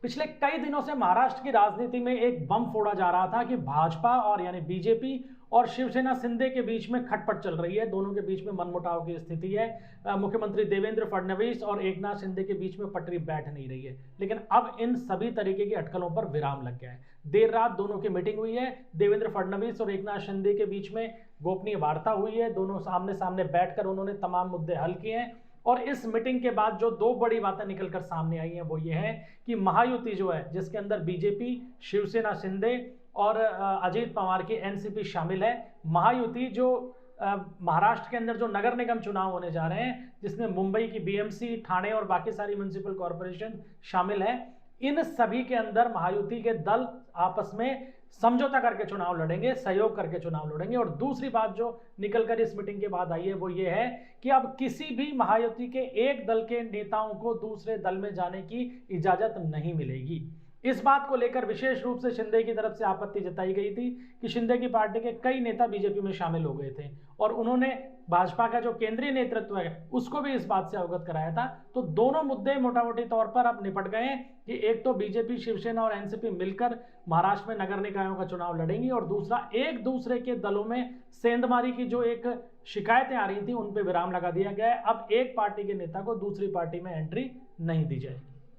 पिछले कई दिनों से महाराष्ट्र की राजनीति में एक बम फोड़ा जा रहा था कि भाजपा और यानी बीजेपी और शिवसेना शिंदे के बीच में खटपट चल रही है। दोनों के बीच में मनमुटाव की स्थिति है। मुख्यमंत्री देवेंद्र फडणवीस और एकनाथ शिंदे के बीच में पटरी बैठ नहीं रही है। लेकिन अब इन सभी तरीके की अटकलों पर विराम लग गया है। देर रात दोनों की मीटिंग हुई है। देवेंद्र फडणवीस और एकनाथ शिंदे के बीच में गोपनीय वार्ता हुई है। दोनों सामने सामने बैठकर उन्होंने तमाम मुद्दे हल किए हैं। और इस मीटिंग के बाद जो दो बड़ी बातें निकलकर सामने आई हैं वो ये है कि महायुति जो है, जिसके अंदर बीजेपी, शिवसेना शिंदे और अजीत पवार की एनसीपी शामिल है, महायुति जो महाराष्ट्र के अंदर जो नगर निगम चुनाव होने जा रहे हैं, जिसमें मुंबई की बीएमसी, ठाणे और बाकी सारी म्युनिसिपल कॉरपोरेशन शामिल है, इन सभी के अंदर महायुति के दल आपस में समझौता करके चुनाव लड़ेंगे, सहयोग करके चुनाव लड़ेंगे। और दूसरी बात जो निकलकर इस मीटिंग के बाद आई है वो ये है कि अब किसी भी महायुति के एक दल के नेताओं को दूसरे दल में जाने की इजाजत नहीं मिलेगी। इस बात को लेकर विशेष रूप से शिंदे की तरफ से आपत्ति जताई गई थी कि शिंदे की पार्टी के कई नेता बीजेपी में शामिल हो गए थे और उन्होंने भाजपा का जो केंद्रीय नेतृत्व है उसको भी इस बात से अवगत कराया था। तो दोनों मुद्दे मोटामोटी तौर पर अब निपट गए हैं कि एक तो बीजेपी, शिवसेना और एनसीपी मिलकर महाराष्ट्र में नगर निकायों का चुनाव लड़ेंगी और दूसरा एक दूसरे के दलों में सेंधमारी की जो एक शिकायतें आ रही थी उन पर विराम लगा दिया गया है। अब एक पार्टी के नेता को दूसरी पार्टी में एंट्री नहीं दी जाएगी।